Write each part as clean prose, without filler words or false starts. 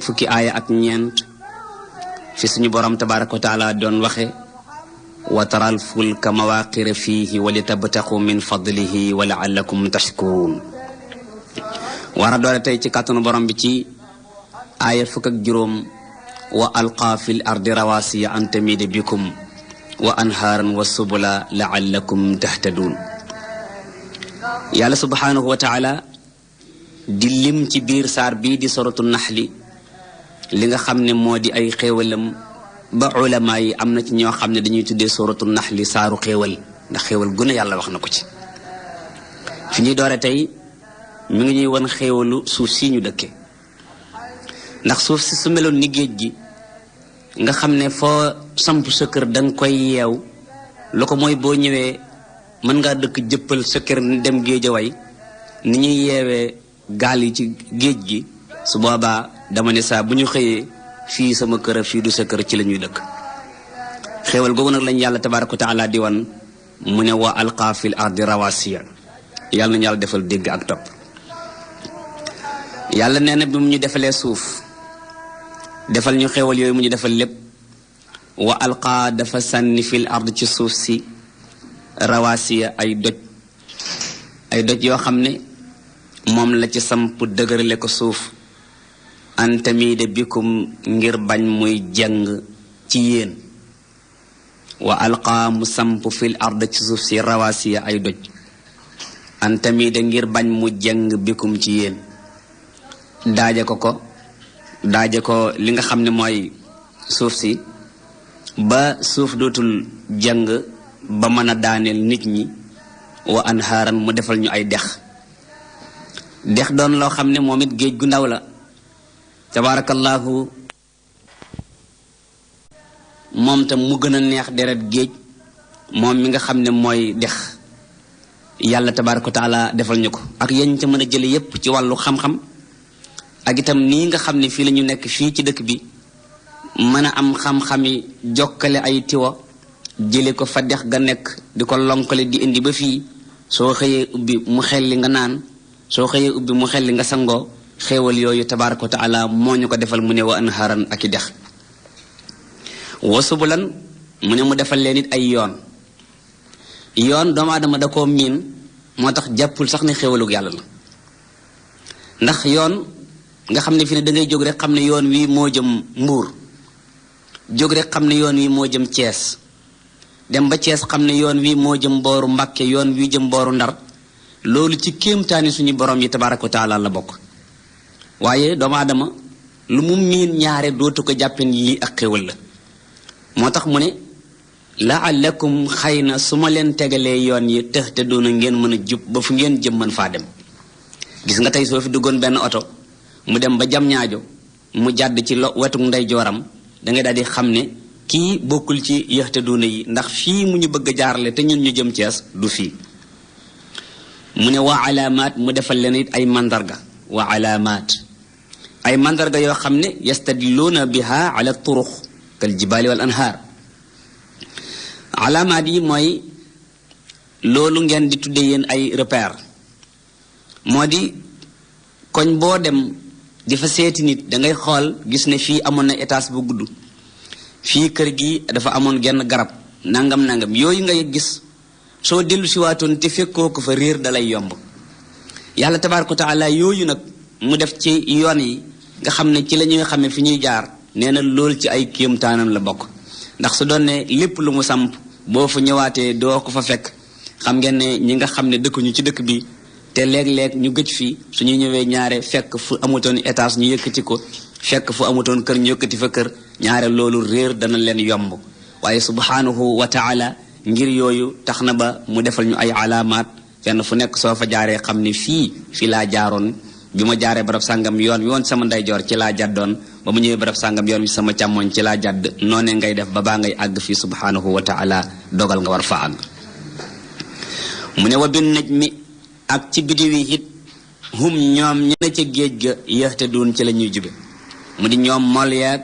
fukki aaya ak ñeent fi suñu borom tabaraka wa taala doon waxe wa taral fulka mawaqira fihi wa litabtaqu min fadlihi wa la'allakum tashkurun war a doole tey ci kàttanu borom bi ci aaya fukk ak juróom wa alqaa fil ardi rawasiya an tamida bikum wa anhaaran wa subula la'allakum tahtadun yàlla subhanahu wa taala di lim ci biir saar bii di suratu naxli li nga xam ne moo di ay xéewalam ba ulama yi am na ci ñoo xam ne dañuy tuddee suratu naxli saaru xéewal ndax xéewal gune yàlla wax na ko ci fi ñuy doore tey mi ngi ñuy won xéewalu suuf si ñu dëkke ndax suuf si su meloon ni géej gi nga xam ne foo samp sa kër danga koy yeew lu ko mooy boo ñëwee mën ngaa dëkk jëppal sa kër dem géejaway ni ñuy yeewee gaal yi ci géej gi su boobaa dama ne saa bu ñu xëyee fii sama kër fii du sa kër ci la ñuy dëkk xéewal googu nag lañ yàlla tabaaraka wa taala di wan mu ne wa alqaa fil ardi rawasiya yàlla nañu yàlla defal dégg ak topp yàlla nee na bi mu ñu defalee suuf defal ñu xéewal yooyu mu ñu defal lépp wa alqaa dafa sànni fil ard ci suuf si rawasiya ay doj yoo xam ne moom la ci samp dëgërale ko suuf an tamida bikum ngir bañ muy jeng ci yéen wa alqaa mu samp fil ard ci suuf si rawasiya ay doj an tamida ngir bañ mu jeng bikum ci yéen daaje ko li nga xam ne mooy suuf si ba suuf dootul jeng ba mën a daaneel nit ñi wa anhaaran mu defal ñu ay dex doon loo xam ne moom it géej gu ndaw la tabarakallahu moom tam mu gën a neex deret géej moom mi nga xam ne mooy dex yàlla tabaraka wa taala defal ñu ko ak yañ ca mën a jële yépp ci wàllu xam-xam ak itam nii nga xam ne fii la ñu nekk fii ci dëkk bi mën a am xam-xami jokkale ay tiwo jële ko fa dex ga nekk di ko lonkale di indi ba fii soo xëyee ubbi mu xelli nga naan soo xëyee ubbi mu xelli nga sangoo xéewal yooyu tabaraka wa taala moo ñu ko defal mu ne wa anharan ak i dex wa subulan mu ne mu defal leen it ay yoon doomu aadama da koo miin moo tax jàppul sax ne xéewalug yàlla la ndax yoon nga xam ne fi ne da ngay jóg rek xam ne yoon wi moo jëm Mbuur jóg rek xam ne yoon wi moo jëm Cees dem ba Cees xam ne yoon wi moo jëm booru Mbàkke yoon wi jëm booru Ndar loolu ci kéemtaani suñu borom yi tabaraka wa taala la bokk waaye doomu aadama lu mu miin ñaare dootu ko jàppen lii ak xéwal la moo tax mu ne la'allakum xëy na su ma leen tegalee yoon yi tëx te doona ngeen mën a jub ba fu ngeen jëm mën faa dem gis nga tey soo fi duggoon benn oto mu dem ba jam ñaajo mu jàdd ci wetu ndeyjooram da ngay daal di xam ne kii bokkul ci yëxte doona yi ndax fii mu ñu bëgg a jaarale te ñun ñu jëm Cees du fii mu ne wa alaamaat mu defal leen it ay mandarga wa alaamaat ay mandarga yoo xam ne yastadilluuna biha ala turux kal jibaali wal anhaar alaamaat yi mooy loolu ngeen di tudde yéen ay repère moo di koñ boo dem di fa seeti nit dangay xool gis ne fii amoon na étage bu gudd fii kër gi dafa amoon genn garab nangam yooyu ngay gis soo dellu si waatoon te fekkoo ko fa réer dalay yomb yàlla tabaaraka wa taala yooyu nag mu def ci yoon yi nga xam ne ci la ñuy xamee fi ñuy jaar nee na loolu ci ay kéemtaanam la bokk ndax su doon ne lépp lu mu samp boo fa ñëwaatee doo ko fa fekk xam ngeen ne ñi nga xam ne dëkkuñu ci dëkk bi te léeg-léeg ñu gëj fii suñu ñëwee ñaare fekk fu amutoon étage ñu yëkkati ko fekk fu amutoon kër ñu yëkkati fa kër ñaare loolu réer dana leen yomb waaye subhanahu wa taala ngir yooyu tax na ba mu defal ñu ay alaamaat fenn fu nekk soo fa jaaree xam ne fii laa jaaroon bi ma jaaree barab sàngam yoon wi woon sama ndeyjoor ci laa jàddoon ba mu ñëwee barab sàngam yoon wi sama càmmoñ ci laa jàdd noonee ngay def ba baa ngay àgg fii subhanahu wa taala dogal nga war fa àgg mu ne wa bin najmi ak ci bidiw yi it hum ñoom ña ne ca géej ga yahtadun ci la ñuy jube mu di ñoom mool yaag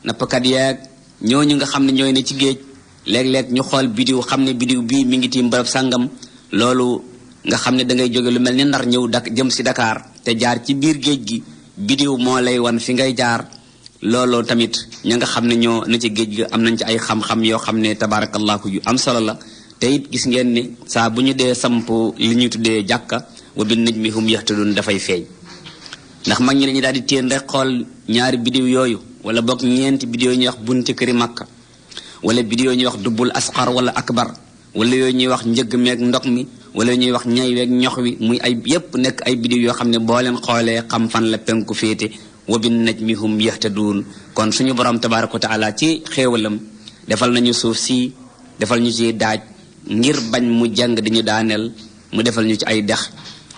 nappkat yaag ñooñu nga xam ne ñooy ne ci géej léeg-léeg ñu xool bidiw xam ne bidiw bii mi ngi tiim barab sàngam loolu nga xam ne da ngay jóge lu mel ni Ndar ñëw jëm si Dakar te jaar ci biir géej gi bidiw moo lay wan fi ngay jaar looloo tamit ña nga xam ne ñoo na ci géej ga am nañ ci ay xam-xam yoo xam ne tabaarakallaahu yu am solo la te it gis ngeen ni saa bu ñu dee samp li ñuy tuddee jàkka wa bin najmi hum yahtadun dafay feeñ ndax mag ñi dañuy daal di téen rek xool ñaari bidiw yooyu wala boog ñeenti bidiw ñuy wax bunti këri Makka wala bidiw ñuy wax dubbul asqar wala akbar wala yooyu ñuy wax njëgg meeg ndox mi wala ñuy wax ñay weeg ñox wi muy ay yépp nekk ay bidiw yoo xam ne boo leen xoolee xam fan la penku féete wa bin najmi hum yahtadun kon suñu borom tabaaraka wa taala ci xéewalam defal nañu suuf si defal ñu ci daaj ngir bañ mu jàng di ñu daaneel mu defal ñu ci ay dex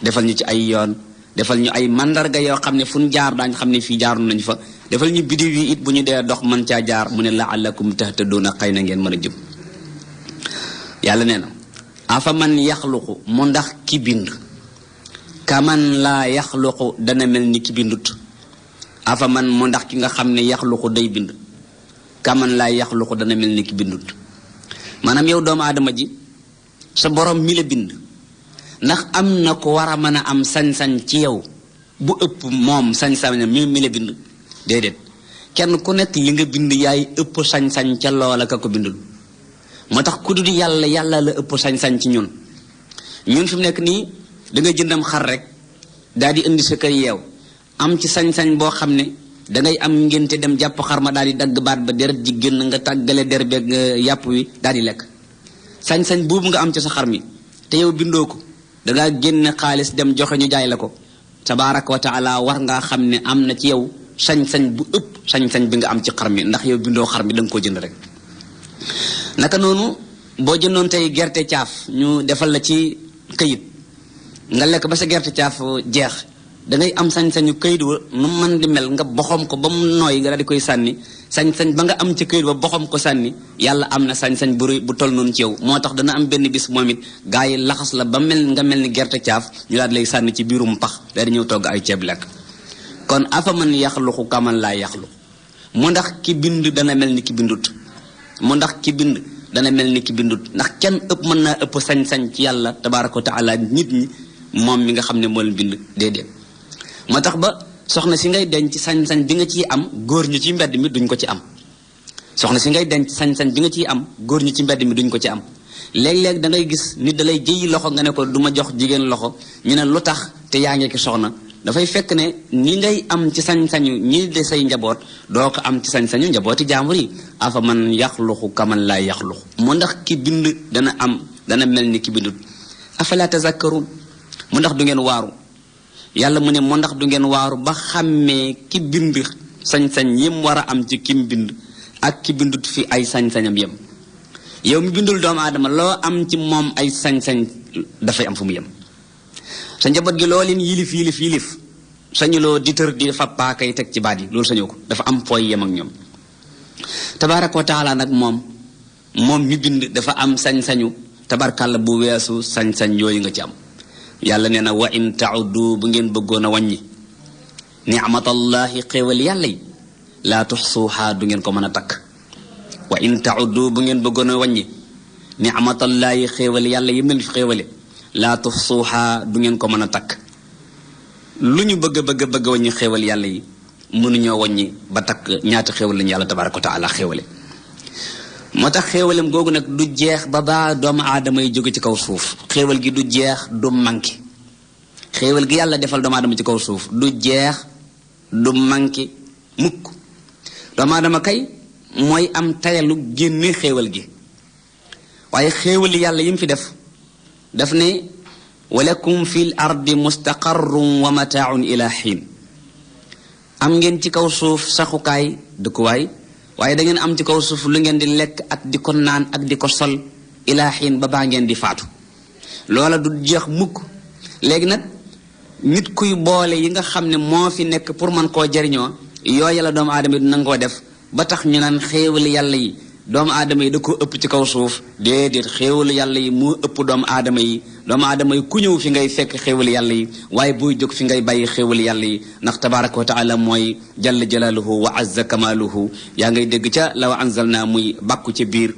defal ñu ci ay yoon defal ñu ay mandarga yoo xam ne fu ñu jaar daañ xam ne fii jaaru nañ fa defal ñu bidiw yi it bu ñu dee dox mën caa jaar mu ne la'allakum tahtaduna xëy na ngeen mën a jëm yàlla nee na afa man yaxluqu mu ndax ki bind kaman laa yaxluqu dana mel ni ki bindut afa man mu ndax ki nga xam ne yaxluqu day bind kaman laa yaxluqu dana mel ni ki bindut maanaam yow doomu aadama ji sa borom mi la bind ndax am na ko war a mën a am sañ-sañ ci yow bu ëpp moom sañ-sañam mi la bind déedéet kenn ku nekk li nga bind yaay ëpp sañ-sañ ca loola ka ko bindul moo tax ku dul yàlla yàlla la ëpp sañ-sañ ci ñun fi mu nekk nii da nga jëndam xar rek daal di indi sa kër yeew am ci sañ-sañ boo xam ne dangay am ngénte dem jàpp xar ma daal di dagg baat ba deret ji génn nga tàggale der beeg yàpp wi daal di lekk sañ-sañ boobu nga am ci sa xar mi te yow bindoo ko dangaa génne xaalis dem joxe ñu jaay la ko tabaaraka wa taala war ngaa xam ne am na ci yow sañ-sañ bu ëpp sañ-sañ bi nga am ci xar mi ndax yow bindoo xar mi da nga koo jënd rek naka noonu boo jëndoon tey gerte caaf ñu defal la ci këyit nga lekk ba sa gerte caaf jeex dangay am sañ-sañu këyit wa nu mën di mel nga boxom ko ba mu nooy nga daal di koy sànni sañ-sañ ba nga am ci këyit ba boxom ko sànni yàlla am na sañ-sañ bu rëy bu toll noonu ci yow moo tax dana am benn bis moom it gaa yi laxas la ba mel nga mel ni gerte caaf ñu daal di lay sànni ci biirum pax daal di ñëw togg ay ceeb lekk kon afa man yaxluqu kaman laa yaxluqu mu ndax ki bind dana mel ni ki bindut mu ndax ki bind dana mel ni ki bindut ndax kenn ëpp mën naa ëpp sañ-sañ ci yàlla tabaaraka wa taala nit ñi moom mi nga xam ne moo leen bind déedéet moo tax ba soxna si ngay denc sañ-sañ bi nga ciy am góor ñi ci mbedd mi duñ ko ci am soxna si ngay denc sañ-sañ bi nga ciy am góor ñi ci mbedd mi duñ ko ci am léeg-léeg da ngay gis nit da lay jëyi loxo nga ne ko du ma jox jigéen loxo ñu ne lu tax te yaa ngi ki soxna dafay fekk ne ni ngay am ci sañ-sañu ñi de say njaboot doo ko am ci sañ-sañu njabooti jaambur yi afa man yaxluqu kaman laa yaxluqu mu ndax ki bind dana mel ni ki bindut afala tazakkarun mu ndax du ngeen waaru yàlla mu ne mu ndax du ngeen waaru ba xàmmee ki bind sañ-sañ yim war a am ci kim bind ak ki bindut fi ay sañ-sañam yem yow mi bindul doomu aadama loo am ci moom ay sañ-sañ dafay am fu mu yem sa njaboot gi loo leen yilif sañuloo di tër di fa paakay teg ci baat yi loolu sañoo ko dafa am fooy yem ak ñoom tabaaraka wa taala nag moom mi bind dafa am sañ-sañu tabarkàlla bu weesu sañ-sañ yooyu nga ci am yàlla nee na wa in tauddu bu ngeen bëggoon a wàññi ni'matallahi xéewal yàlla yi laa tuxsuuhaa du ngeen ko mën a takk wa in tauddu bu ngeen bëggoon a wàññi ni'matallahi xéewal yàlla yi mel fi xéewale laa tuxsuuhaa du ngeen ko mën a takk lu ñu bëgg wàññi xéewal yàlla yi mënuñoo wàññi ba takk ñaata xéewal lañu yàlla tabaaraka wa taala xéewale moo tax xéewalem googu nag du jeex ba baa doomu aadama yi jóge ci kaw suuf xéewal gi du jeex du manqué xéewal gi yàlla defal doomu aadama ci kaw suuf du jeex du manqué mukk doomu aadama kay mooy am tayalu génne xéewal gi waaye xéewali yàlla yi mu fi daf ne walakum fil ardi mustaqarrun wa mataaun ila xiin am ngeen ci kaw suuf saxukaay dëkkuwaay waaye da ngeen am ci kaw suuf lu ngeen di lekk ak di ko naan ak di ko sol ilaa xiin ba baa ngeen di faatu loola du jeex mukk léegi nag nit kuy boole yi nga xam ne moo fi nekk pour man koo jariñoo yooyu la doomu aadama yi du nangoo def ba tax ñu naan xéewali yàlla yi doomu aadama yi da ko ëpp ci kaw suuf déedéet xéewali yàlla yi moo ëpp doomu aadama yi ku ñëw fi ngay fekk xéewali yàlla yi waaye booy jóg fi ngay bàyyi xéewali yàlla yi ndax tabaraka wa taala mooy jalla jalaaluhu wa azza kamaaluhu yaa ngay dégg ca law anzalna muy bàkku ca biir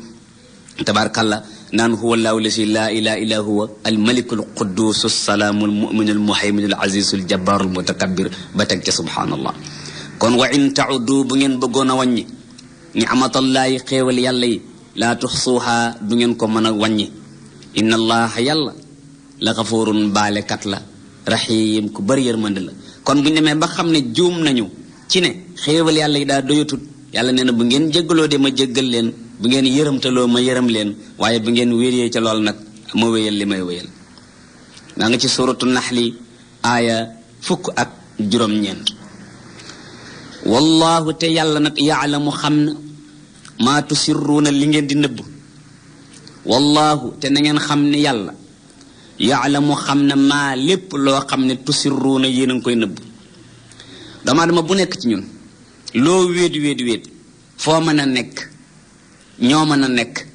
tabarakallah naan huwa allahu lasi laa ilaha illa huwa almaliku alquddus alsalaamu almuminu almuhayminu alazizu aljabbaru almutakabbir ba teg ca subhaanallah. kon wa in taudu bu ngeen bëggoon a wàññi ni'matallaahi xéewal yàlla yi laa tuxsuuha du ngeen ko mën a wàññi. inna allaha yàlla la xafuurun baalekat la raxiim ku bëri yërmande la. kon bu ñu demee ba xam ne juum nañu ci ne xéewal yàlla yi daa doyatut yàlla nee na bu ngeen jéggaloo de ma jéggal leen, bu ngeen yërëmtaloo ma yërëm leen, waaye bu ngeen wéyee ca lool nag ma wéyal li may wéyal. daa nga ci suratu naxli aaya 19. wallahu te yàlla nag yaalamu xam na maa tusirruuna li ngeen di nëbb. wallahu te na ngeen xam ne yàlla yaalamu xam na maa lépp loo xam ne tusirruuna yéen a ngi koy nëbb. dama bu nekk ci ñun loo wéet foo mën a nekk ñoo mën a nekk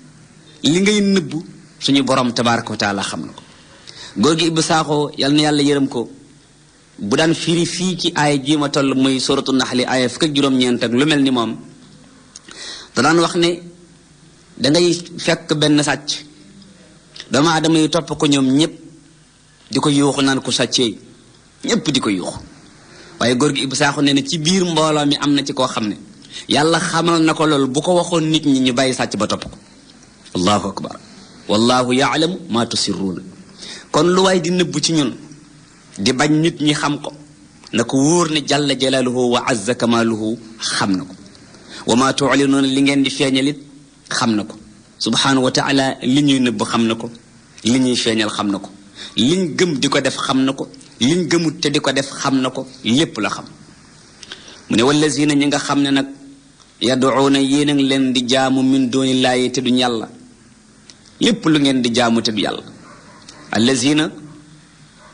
li ngay nëbb suñu borom tabaaraka wa taala xam na ko. góor gi Ibou Sakho yal na yàlla yërëm ko bu daan firi fii ci aaya ji ma toll muy suratu naxli aaya 19 ak lu mel ni moom da daan wax ne dangay fekk benn sàcc doomu aadama yi topp ko ñoom ñëpp di ko yuuxu naan ko sàccee ñëpp di ko yuuxu waaye góor gi Ibou Sakho nee na ci biir mbooloo mi am na ci koo xam ne yàlla xamal na ko loolu bu ko waxoon nit ñi ñu bàyyi sàcc ba topp ko. allahu akbar wallahu yaalamu maa tusirruuna. kon lu waay di nëbbu ci ñun di bañ nit ñi xam ko na ko wóor ne jalla jalaaluhu wa azza kamaaluhu xam na ko. wa maa tu'linuuna li ngeen di feeñalit xam na ko subhaanahu wa taala. li ñuy nëbb xam na ko, li ñuy feeñal xam na ko, liñ gëm di ko def xam na ko, liñ gëmut te di ko def xam na ko, lépp la xam. mu ne wallazina ñi nga xam ne nag yad'uuna yéen a ngi leen di jaamu min doonillaahi te duñ yàlla. lépp lu ngeen di jaamu te du yàlla. allazina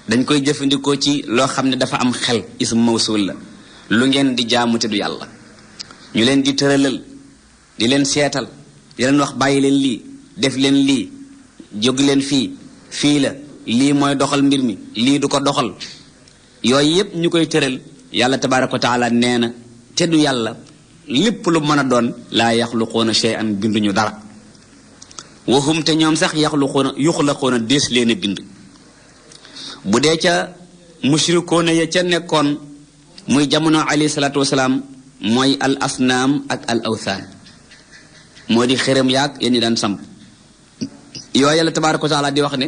dañ koy jëfandikoo ci loo xam ne dafa am xel, ism mawsul la. lu ngeen di jaamu te du yàlla. ñu leen di tëralal di leen seetal di leen wax bàyyi leen lii def leen lii jóg leen fii la lii mooy doxal mbir mi lii du ko doxal. yooyu yépp ñu koy tëral yàlla tabaaraka wa taala nee na te du yàlla lépp lu mën a doon laa yaxluquuna shay'an binduñu dara. waxum te ñoom sax yuxlaquuna dees leen a bind. bu dee ca mushrikoona ya ca nekkoon muy jamono alayhi salaatu wasalaam mooy al asnaam ak al awthaan moo di xërëm yaag yéen ñi daan samp yooyu yàlla tabaaraka wa taala di wax ne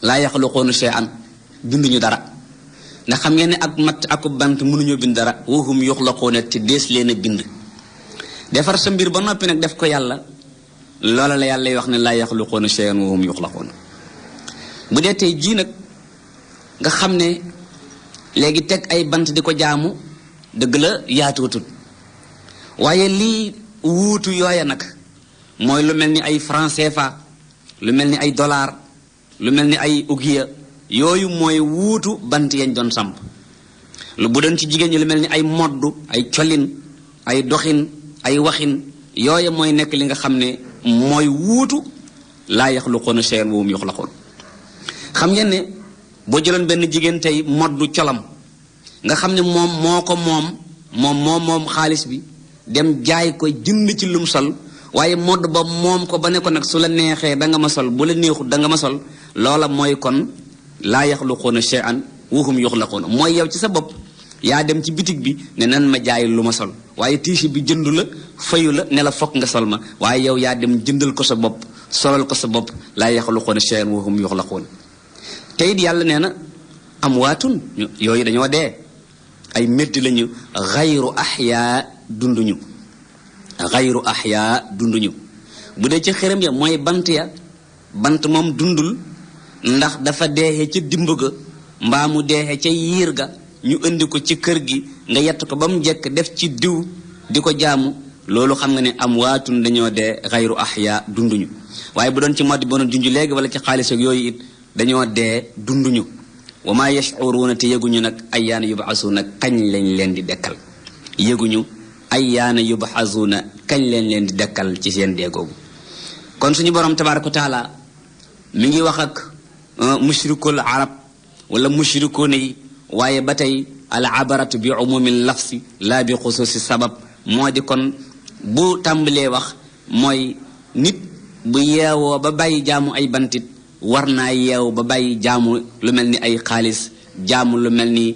laa yaxluquuna shay'an binduñu dara. ndax xam ngeen ne ak matt ak bant mënuñoo bind dara. waxum yuxlaquuna te dees leen a bind. defar sa mbir ba noppi nag def ko yàlla loola la yàlla wax ne laa yaxluquuna shay'an wa hum yuxlaquuna. bu dee tey jii nag nga xam ne léegi teg ay bant di ko jaamu dëgg la yaatuutut waaye lii wuutu yooya nag mooy lu mel ni ay franc CFA lu mel ni ay dollar lu mel ni ay ugiya yooyu mooy wuutu bant yañ doon samp. lu bu doon ci jigéen ñi lu mel ni ay moddu ay colin ay doxin ay waxin yooya mooy nekk li nga xam ne mooy wuutu laa yaxluquuna shay'an wa hum yuxlaquun. xam ngeen ne boo jëloon benn jigéen tey moddu colam nga xam ne moom moo ko moom xaalis bi dem jaay ko jënd ci lum sol waaye modd ba moom ko ba ne ko nag su la neexee da nga ma sol bu la neexut da nga ma sol loola mooy kon laa yaxluquuna shay'an wa hum yuxlaquun. mooy yow ci sa bopp yaa dem ci bitig bi ne nan ma jaay lu ma sol waaye tiisi bi jëndu la fayu la ne la fokk nga sol ma waaye yow yaa dem jëndal ko sa bopp solal ko sa bopp laa yaxluquuna shay'an wa hum yuxlaquun. te it yàlla nee na amwaatun yooyu dañoo dee ay métti lañu xayru axyaa dunduñu bu dee ci xërëm ya mooy bant ya bant moom dundul ndax dafa deexee ca dimb ga mbaa mu deexee ca yiir ga ñu indi ko ci kër gi nga yett ko ba mu jekk def ci diw di ko jaamu loolu xam nga ne amwaatun dañoo dee xayru axyaa dunduñu. waaye bu doon ci modi boona junj léegi wala ci xaalis ak yooyu it dañoo dee dunduñu. wa maa yash'uruuna te yëguñu nag ayyaana yub'asuuna kañ lañ leen di dekkal yëguñu ayyaana yub'asuuna kañ leen di dekkal ci seen dee googu. kon suñu borom tabaaraka wa taala mi ngi wax ak mushrikul arab wala mushrikoona yi waaye ba tey al abaratu bi umumil lafsi laa bi xusuusi sabab moo di kon bu tàmbalee wax mooy nit bu yeewoo ba bàyyi jaamu ay bantit war naa yeew ba bàyyi jaamu lu mel ni ay xaalis jaamu lu mel ni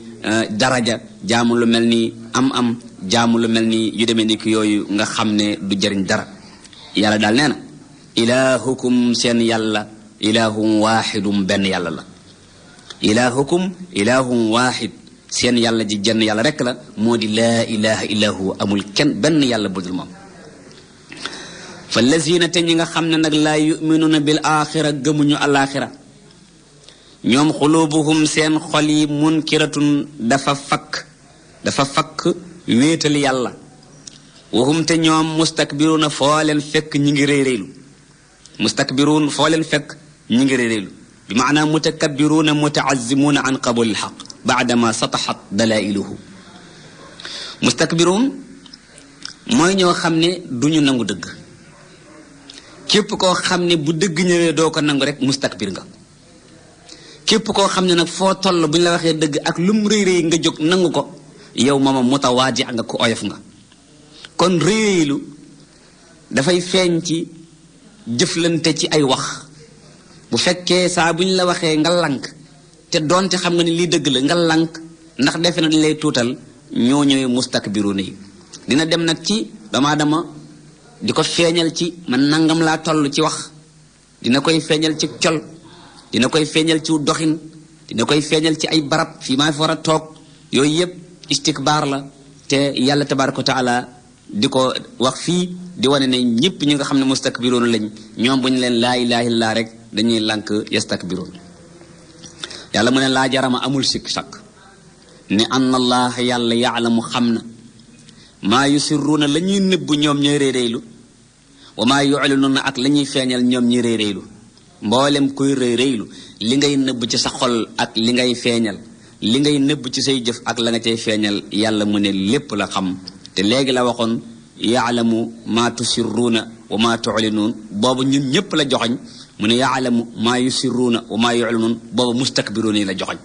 daraja jaamu lu mel ni am jaamu lu mel ni yu demee ni ki yooyu nga xam ne du jëriñ dara. yàlla daal nee na ilaahukum seen yàlla ilaahum waaxidum benn yàlla la. ilaahukum ilaahum waaxid seen yàlla ji jenn yàlla rekk la moo di laa ilaha illa huwa amul kenn benn yàlla budul moom. fa lazina te ñi nga xam ne nag laa yuminuuna bil axira gëmuñu alaxira ñoom xulubuhum seen xol yi munkiratun dafa fakk wéetal yàlla wahum te ñoom mustakbiruuna foo leen fekk ñi ngi réyréylu mustakbiruun foo leen fekk ñi ngi réyréylu bi maanaam mutakabbiruuna mutaazimuuna an qabulil xaq baadama sataxat dalailuhu. mustakbiruun mooy ñoo xam ne duñu nangu dëgg. képp koo xam ne bu dëgg ñëwee doo ko nangu rek mustakbir nga. képp koo xam ne nag foo toll bu ñu la waxee dëgg ak lum rëy rëy nga jóg nangu ko yow mooma mutawaaji nga ko oyof nga. kon rëylu dafay feeñ ci jëflante ci ay wax bu fekkee saa bu ñu la waxee nga lank te doonte xam nga ni lii dëgg la nga lank ndax defe na dañ lay tuutal ñoo ñëwee mustakbiruuna yi. dina dem nag ci dama di ko feeñal ci man nangam laa toll ci wax dina koy feeñal ci col dina koy feeñal ci doxin dina koy feeñal ci ay barab fii maa fi war a toog yooyu yëpp istikbaar la te yàlla tabaaraka wa taala di ko wax fii di wane ne ñëpp ñi nga xam ne mustakbiroon lañ ñoom bu ñu leen laa ilaaha illallaah rek dañuy lànk yastakbiroon. yàlla mu ne laa jarama amul sikk sakk ne anna allaha yàlla yaalamu xam na maa yusirruuna la ñuy nëbb ñoom ñooy réeréylu wa maa yu'linuuna ak la ñuy feeñal ñoom ñi réeréylu. mboolem kuy réeréylu li ngay nëbb ci sa xol ak li ngay feeñal li ngay nëbb ci say jëf ak la nga cay feeñal yàlla mu ne lépp la xam. te léegi la waxoon yaalamu maa tusirruuna wa maa tu'linuun boobu ñun ñëpp la joxoñ mu ne yaalamu maa yusirruuna wa maa yu'linuun boobu mustakbiruuna yi la joxoñ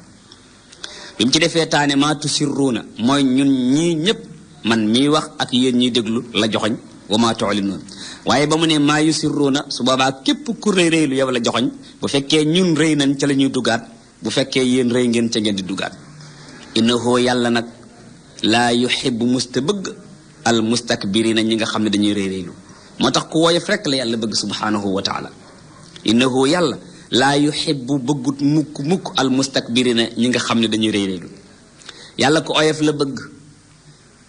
bi mu ci defee taane maa tusirruuna mooy ñun ñii ñëpp man mii wax ak yéen ñiy déglu la joxoñ wa maa tu'linuun waaye ba mu ne maa yusirruuna su boobaa képp ku rëy rëylu yow la joxoñ bu fekkee ñun rëy nañ ca la ñuy duggaat bu fekkee yéen rëy ngeen ca ngeen di duggaat. innahu yàlla nag laa yuhibbu musta bëgg al mustakbirina ñi nga xam ne dañuy réeréylu moo tax ku woyof rek la yàlla bëgg subhanahu wa taala. innahu yàlla laa yuhibbu bëggut mukk al mustakbirina ñi nga xam ne dañuy réeréylu yàlla ku oyof la bëgg.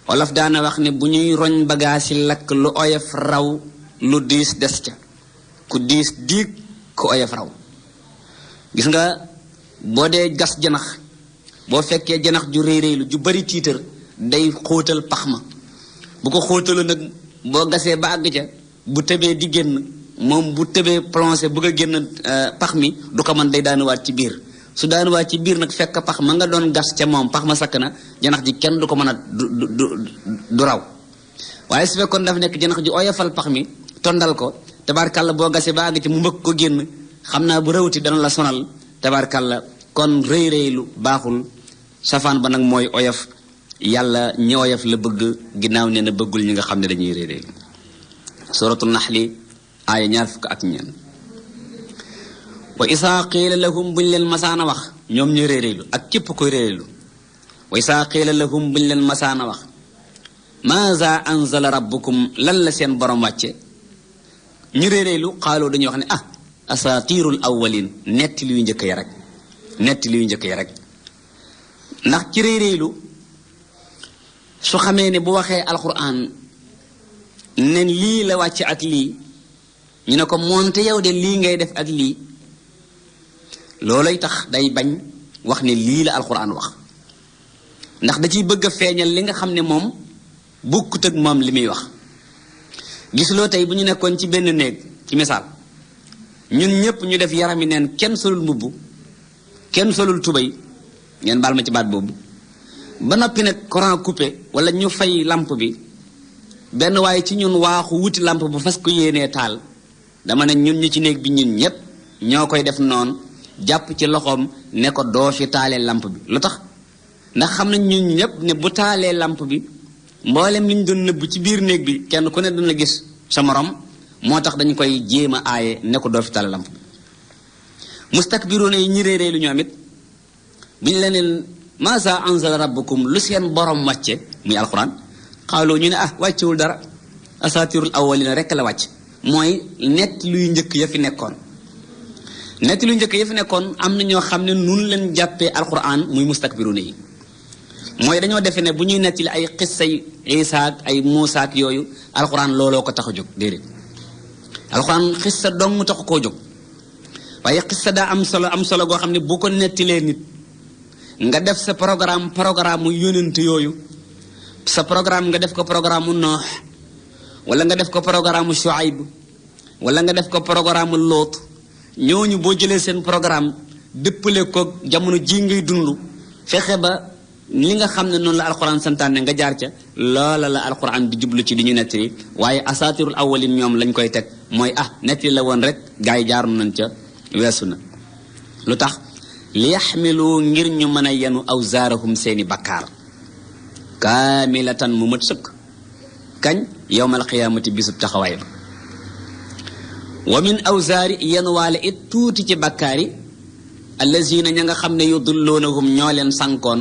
wolof daana wax ne bu ñuy roñ bagaasi lakk lu oyof raw lu diis des ca ku diis diig ku oyof raw. gis nga boo dee gas janax boo fekkee janax ju réeréylu ju bari tiitar day xóotal pax ma bu ko xóotalu nag boo gasee ba àgg ca bu tëbee di génn moom bu tëbee plongé bëgg a génn pax mi du ko mën day daanuwaat ci biir su daanuwaat ci biir nag fekk pax ma nga doon gas ca moom pax ma sakk na janax ji kenn du ko mën a du raw. waaye su fekkoon daf nekk janax ji oyofal pax mi tondal ko tabaarkàlla boo gasee ba àgg ca mu mbëkk ko génn xam naa bu rawti dana la sonal tabaarkàlla kon réy-réylu baaxul safaan ba nag mooy oyof. yàlla ñi oyof la bëgg ginnaaw nee na bëggul ñi nga xam ne dañuy réeréelu. suratul naxli aaya 29. wa isaa qiila lahum buñ leen masaana wax ñoom ñu réeréelu ak képp koy réeréelu wa isaa qiila lahum buñ leen masaana wax maaza anzala rabbukum lan la seen borom wàcce ñu réeréelu xaaloo dañuy wax ne asatirul awwalin netti luy njëkk ya rek ndax ci réeréelu su xamee ne bu waxee alquran ne lii la wàcce ak lii ñu ne ko moonte yow de lii ngay def ak lii loolay tax day bañ wax ne lii la alquran wax ndax da ciy bëgg a feeñal li nga xam ne moom bokkut ak moom li muy wax. gisuloo tey bu ñu nekkoon ci benn néeg ci misaal ñun ñëpp ñu def yarami neen kenn solul mbubb kenn solul tubay ngeen baal ma ci baat boobu ba noppi nag courant coupé wala ñu fay lampe bi benn waaye ci ñun waaxu wuti lampe bu fas ko yéenee taal dama ne ñun ñu ci néeg bi ñun ñëpp ñoo koy def noonu jàpp ci loxoom ne ko doo fi taalee lampe bi lu tax ndax xam nañ ñun ñëpp ne bu taalee lampe bi mboolem li ñu doon nëbb ci biir néeg bi kenn ku ne dana gis sa morom moo tax dañu koy jéem a aaye ne ko doo fi tala lamp mustakbiruuna yi ñi réeréelu ñoom it bi ñu leneen maasa anzala rabbukum lu seen borom wàcce muy alquran xaaloo ñu ne wàccewul dara asatirul awwalina rek la wàcc mooy nett luy njëkk ya fi nekkoon nett luy njëkk ya fi nekkoon am na ñoo xam ne nun leen jàppee alquran muy mustakbiruuna yi mooy dañoo defe ne bu ñuy nettali ay xissay Isa ak ay Muusa ak yooyu alquran looloo ko tax a jóg déedéet alquran xissa dong taxu koo jóg waaye xissa daa am solo goo xam ne bu ko nettilee nit nga def sa programme mu yónent yooyu sa programme nga def ko programme mu Noox wala nga def ko programme mu Shuayb wala nga def ko programme mu Loot ñooñu boo jëlee seen programme dëppale ko jamono ji ngay dund fexe ba li nga xam ne noonu la alquran santaane nga jaar ca loola la alquran di jublu ci di ñu nettali waaye asatirul awwalin ñoom lañ koy teg mooy nettali la woon rek gaa yi jaaru nañ ca weesu na lu tax li yaxmilu ngir ñu mën a yenu awzaarahum seeni bakkaar kaamilatan mu mat sëkk kañ yowmal qiyaamati bisub taxawaay ba wa min awzaari yenuwaale it tuuti ci bakkaar yi allazina ña nga xam ne yudulloonahum ñoo leen sànkoon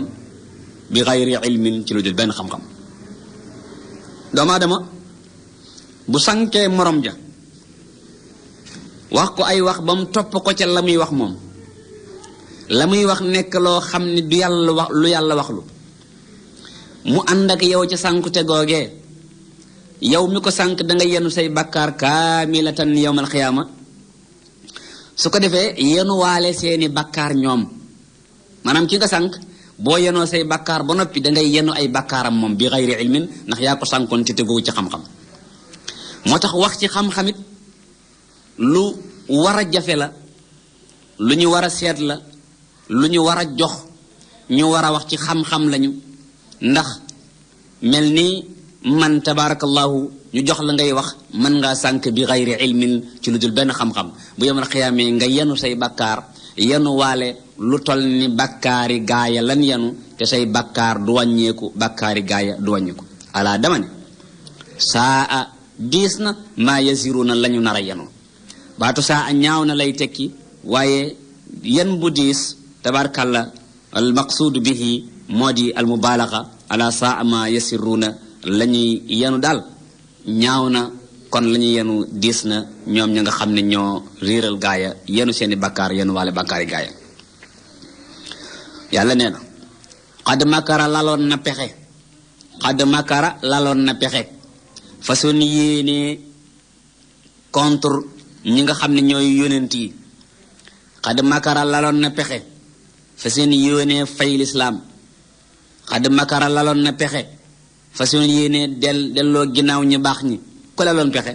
bi xayri ilmin ci lu dul benn xam-xam doomu aadama bu sànkee morom ja wax ko ay wax ba mu topp ko ca la muy wax moom la muy wax nekk loo xam ne du yàlla wax lu yàlla waxlu mu ànd ak yow ca sànkute googee yow mi ko sànk da nga yenu say bakkaar kaamilatan yawmal xiyaama su ko defee yenuwaale seeni bakkaar ñoom maanaam ki nga sànk boo yenoo say bakkaar ba noppi da ngay yenu ay bakkaaram moom bi xayri ilmin ndax yaa ko sànkoon te tegoo ci xam-xam moo tax wax ci xam-xamit lu war a jafe la lu ñu war a seet la lu ñu war a jox ñu war a wax ci xam-xam lañu ndax mel ni man tabarakallahu ñu jox la ngay wax mën ngaa sànk bi xayri ilmin ci lu dul benn xam-xam bu yemal xiyaamee nga yenu say bakkaar yenu waale lu toll ni bakkaari gaaya lan yenu te say bakkaar du wàññeeku bakkaari gaaya du wàññeeku alaa dama ne saa a diis na maa yasiruna la ñu nar a yenu baatu saa a ñaaw na lay tekki waaye yen bu diis tabarkalla al maqsuud bihi moo di al mubaalaga ala saa maa yasiruna la ñuy yenu daal ñaaw na kon la ñuy yenu diis na ñoom ña nga xam ne ñoo réeral gaaya yenu seeni bakkaar yenu waale bakkaari gaaya yàlla nee na xadd makara laloon na pexe façon yéene contre ñi nga xam ne ñooy yonent yi xadd makara laloon na pexe façon yéene fay lislaam xadd makara laloon na pexe façon yéene delloo ginnaaw ñu baax ñi ku laloon pexe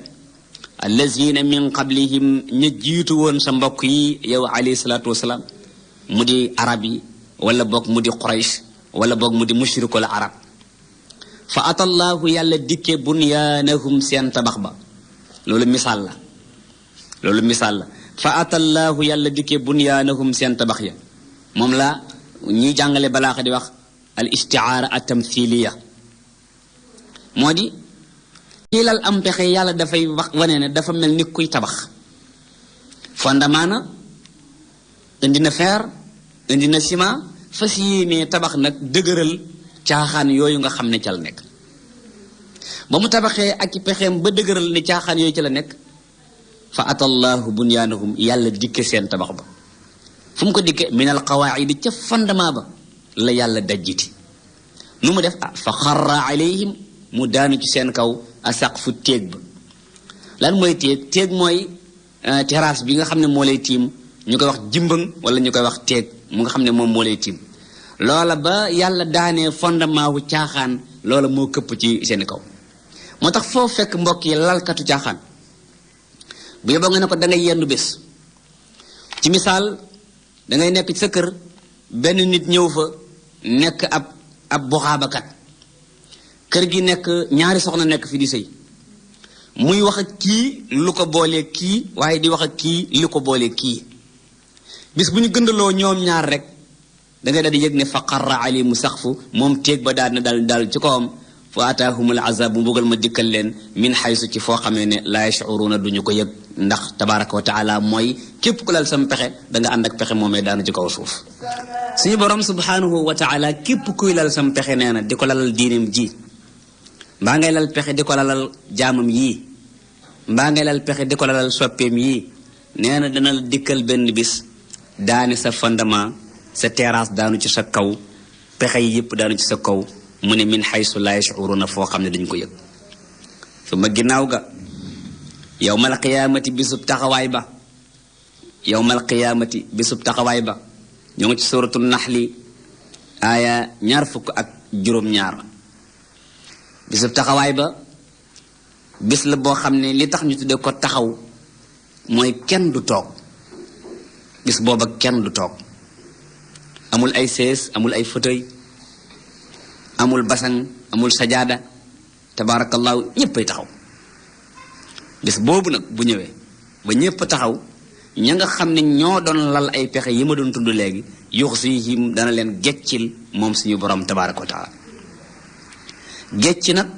allazina min qablihim ña jiitu woon sa mbokk yi yow alayhi salaatu wasalaam mu di arab yi wala boog mu di quraysh wala boog mu di mushrikul arab fa atallaahu yàlla dikke bunyaanahum seen tabax ba loolu misaal la fa atallaahu yàlla dikke bunyaanahum seen tabax ya moom la ñiy jàngale balaaxa di wax al istiaara at tamthiliya moo di xiilal am pexe yàlla dafay wax wane ne dafa mel ni kuy tabax fondement na indi na fer indi na ciment fas yéenee tabax nag dëgëral caaxaan yooyu nga xam ne ca la nekk ba mu tabaxee ak i pexeem ba dëgëral ne caaxaan yooyu ca la nekk fa atallahu bunyaanahum yàlla dikke seen tabax ba fu mu ko dikke min al qawaidi ca fondement ba la yàlla dajjiti nu mu def fa xarra alayhim mu daanu ci seen kaw asaqfu téeg ba lan mooy téeg mooy terrasse bi nga xam ne moo lay tiim ñu koy wax jimbang wala ñu koy wax téeg mu nga xam ne moom moo lay tiim loola ba yàlla daanee fondement wu caaxaan loola moo këpp ci seen kaw moo tax foo fekk mbokk yi lalkatu caaxaan bu yeboo nga ne ko da ngay yendu bés ci misaal da ngay nekk ci sa kër benn nit ñëw fa nekk ab buxaabakat kër gi nekk ñaari soxna nekk fi di sëy muy wax ak kii lu ko boolee kii waaye di wax ak kii li ko boolee kii bis bu ñu gëndaloo ñoom ñaar rek da ngay daal di yëg ne fa qarra ali mu saxfu moom téeg ba daal na dal ci kawam fa ataahumul azab mbugal ma dikkal leen min xaysu ci foo xamee ne laa yash'uruuna duñu ko yëg ndax tabaraka wa taala mooy képp ku lal sam pexe da nga ànd ak pexe moomee daanu ci kaw suuf suñu borom subhanahu wa taala képp kuy lal sam pexe nee na di ko lalal diinim ji mbaa ngay lal pexe di ko lalal jaamam yii mbaa ngay lal pexe di ko lalal soppeem yii nee na dana la dikkal benn bis daani sa fondement sa terrasse daanu ci sa kaw pexe yi yëpp daanu ci sa kaw mu ne min xaysu laa yash'uruuna foo xam ne dañ ko yëg su ma ginnaaw ga yawmal qiyaamati bisub taxawaay ba yawmal qiyaamati bisub taxawaay ba ñoo ngi ci suratul naxli aaya 22 bisub taxawaay ba bis la boo xam ne li tax ñu tudde ko taxaw mooy kenn du toog bis booba kenn du toog amul ay sees amul ay fauteuil amul basang amul sajaada tabaarakallaahu ñëppay taxaw bis boobu nag bu ñëwee ba ñëpp taxaw ña nga xam ne ñoo doon lal ay pexe yi ma doon tudd léegi yuxsihim dana leen geccil moom suñu borom tabaaraka wa taala gecc nag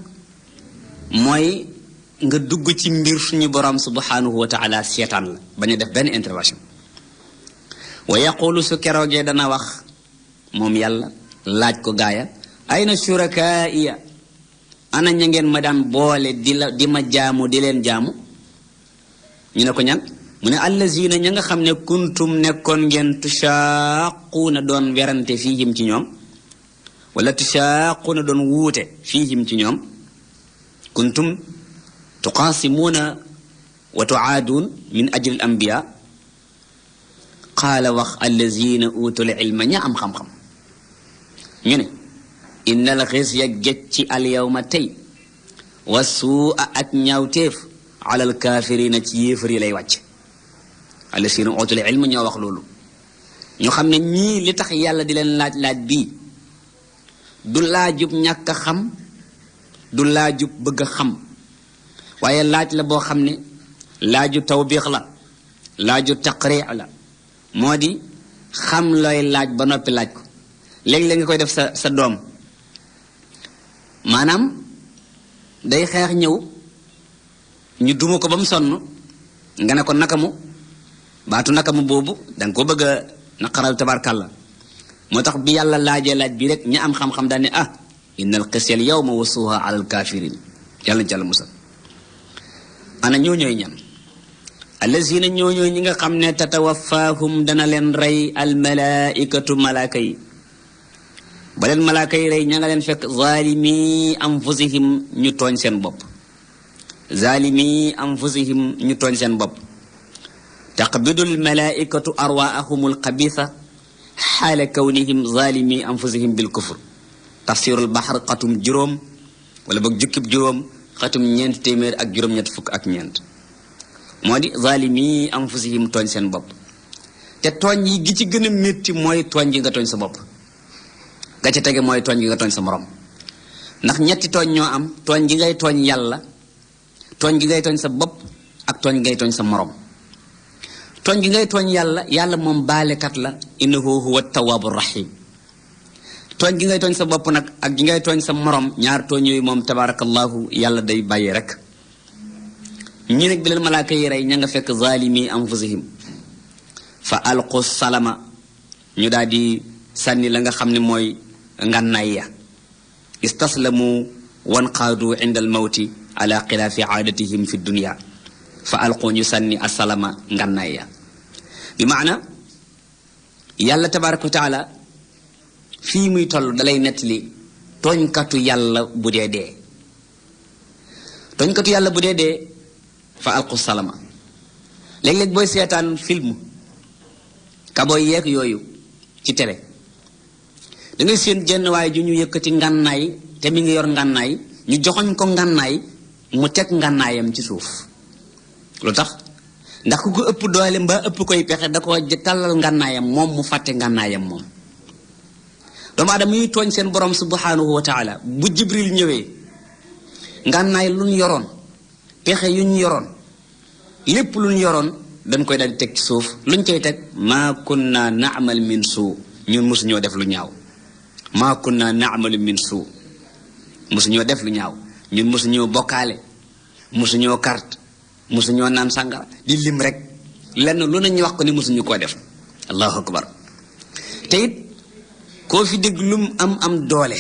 mooy nga dugg ci mbir suñu borom subhanahu wa taala seetaan la bañ a def benn intervention wa yaqulu su keroogee dana wax moom yàlla laaj ko gaaya ayna shurakaaiya ana ña ngeen ma daan boole di ma jaamu di leen jaamu ñu ne ko ñan mu ne allazina ña nga xam ne kuntum nekkoon ngeen tushaaquuna doon werante fiihim ci ñoom wala tushaaquuna doon wuute fiihim ci ñoom kuntum tuqaasimuuna wa tuaaduun min ajli al anbiya qaala wax allazina utul ilma ña am xam-xam ñu ne innal xisya gécci al yawma tey wa suu'a ak ñaawteef alal kaafirina ci yéefar yi lay wàcc allazina utul ilma ñoo wax loolu ñu xam ne ñii li tax yàlla di leen laaj bii du laajub ñàkk a xam du laajub bëgg a xam waaye laaj la boo xam ne laaju tawbiix la laaju taqriix la moo di xam looy laaj ba noppi laaj ko léegi-léeg nga koy def sa doom maanaam day xeex ñëw ñu duma ko ba mu sonn nga ne ko nakamu baatu nakamu boobu danga ko bëgg a naqaral tabarkàlla moo tax bi yàlla laajee laaj bi rek ña am xam-xam daal ne innal xisyal yawma wasuha alal kafirin yàlla na ci Yàlla musal ana ñooñooy ñan allazina ñooñooy ñi nga xam ne tatawafaahum dana leen rey almalaikatu malaaka yi ba leen malaaka yi rey ña nga leen fekk zalimi anfusihim ñu tooñ seen bopp zalimi anfusihim ñu tooñ seen bopp taqbidul malaikatu arwaahumul xabitha xaala kawnihim zalimi anfusihim bil kufr tafsirul baxar xatum juróom wala boog jukkib juróom xatum 484 moo di zalimi anfusihim tooñ seen bopp te tooñ yi gi ci gën a métti mooy tooñ gi nga tooñ sa bopp ga ca tege mooy tooñ gi nga tooñ sa morom ndax ñetti tooñ ñoo am tooñ gi ngay tooñ yàlla tooñ gi ngay tooñ sa bopp ak tooñ gi ngay tooñ sa morom tooñ gi ngay tooñ yàlla moom baalekat la innahu huwa tawaabu rahim tooñ gi ngay tooñ sa bopp nag ak gi ngay tooñ sa morom ñaar tooñ yooyu moom tabarakallahu yàlla day bàyyi rek ñi nag bi leen malaaka yi rey ña nga fekk zalimi anfusihim fa alqu salama ñu daal di sànni la nga xam ne mooy ngànnaay ya istaslamu wanqaadu inda al mawti ala xilaafi aadatihim fi dunia fa alqu ñu sànni asalama ngànnaay ya bi maana yàlla tabaraka wa taala fii muy toll dalay nettali tooñkatu yàlla bu dee dee tooñkatu yàlla bu dee dee fa alqu salama léeg-léeg booy seetaan film kabooy yeeg yooyu ci télé da ngay seen jenn waaye ju ñu yëkkati ngànnaay te mi ngi yor ngànnaay ñu joxoñ ko ngànnaay mu teg ngànnaayam ci suuf lu tax ndax ku ko ëpp doole mbaa ëpp koy pexe da ko tàllal ngànnaayam moom mu fàtte ngànnaayam moom doomu aadama yi tooñ seen borom subhanahu wa taala bu jibril ñëwee ngànnaay lu ñu yoroon pexe yu ñu yoroon lépp lu ñu yoroon dañ koy daal di teg ci suuf luñ koy teg maa kunna na'mal min suu ñun mosuñoo def lu ñaaw maa kunna na'mal min suu mosuñoo def lu ñaaw ñun mosuñoo bokkaale mosuñoo carte mosuñoo naan sàngara di lim rek lenn lu nañu wax ko ni mosuñu koo def allahu akbar te it koo fi dégg lu mu am doole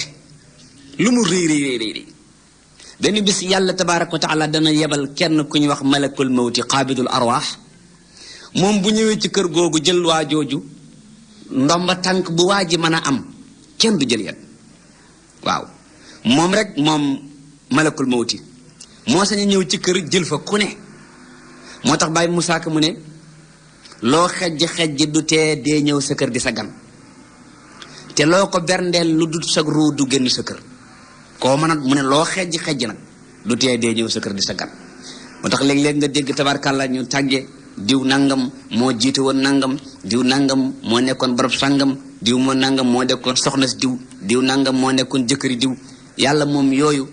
lu mu réy benn bis yàlla tabaaraka wa taala dana yebal kenn ku ñuy wax malakul mawti qaabidul arwaax moom bu ñëwee ci kër googu jël waa jooju ndomba tànk bu waa ji mën a am kenn du jël yet waaw moom rek moom malakul mawti moo sañ a ñëw ci kër jël fa ku ne moo tax Baay Musaa Ka mu ne loo xejj du tee dee ñëw sa kër di sa gan te loo ko berndeel lu dut sa ruu du génn sa kër koo mën a mu ne loo xejj nag du tee dee ñëw sa kër di sa gan moo tax léeg-léeg nga dégg tabarkàlla ñu tàgge diw nangam moo jiite woon nangam diw nangam moo nekkoon barab sangam diw moo nangam moo nekkoon soxna si diw nangam moo nekkoon jëkkëri diw yàlla moom yooyu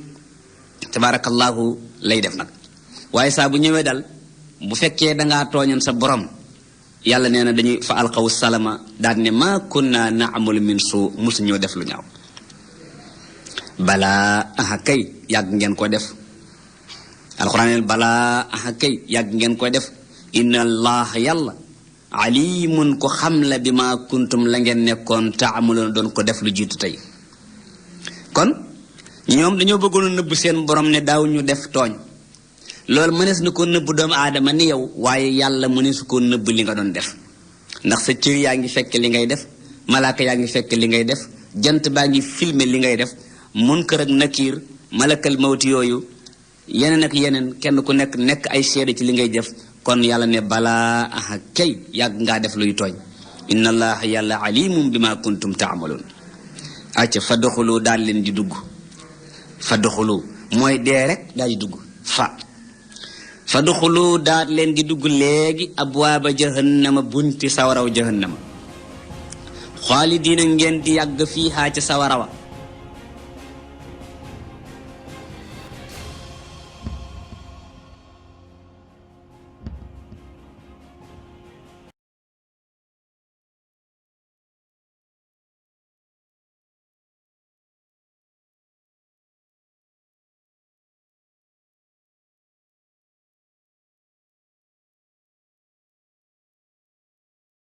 tabarakallahu lay def nag waaye saa bu ñëwee dal bu fekkee dangaa tooñoon sa borom yàlla nee na dañuy fa alqaw salama daal ne ma kunna naamalu min suu musuñoo def lu ñaaw balaa aha kay yàgg ngeen ko def alxuraan balaa aha kay yàgg ngeen ko def inna allah yàlla alimun ko xam la bi ma kuntum la ngeen nekkoon taamaloon doon ko def lu jiitu tey kon ñoom dañoo bëggoon a nëbb seen borom ne daaw ñu def tooñ loolu mënees na ko nëbb doomu aadama ni yow waaye yàlla mëneesu ko nëbb li nga doon def ndax sa cër yaa ngi fekk li ngay def malaaka yaa ngi fekk li ngay def jant baa ngi filmer li ngay def munkar ak nakiir malakal mawti yooyu yeneen ak yeneen kenn ku nekk ay seede ci li ngay def kon yàlla ne balaa aha kay yàgg ngaa def luy tooñ inna allaha yàlla alimum bi ma kuntum taamaloon acca fa doxulu daal leen di dugg fa doxulu mooy dee rek daal di dugg fa doxulu daal leen di dugg léegi abwaaba jahannama bunti sawaraw jahannama xaalidiina ngeen di yàgg fiihaa ca sawarawa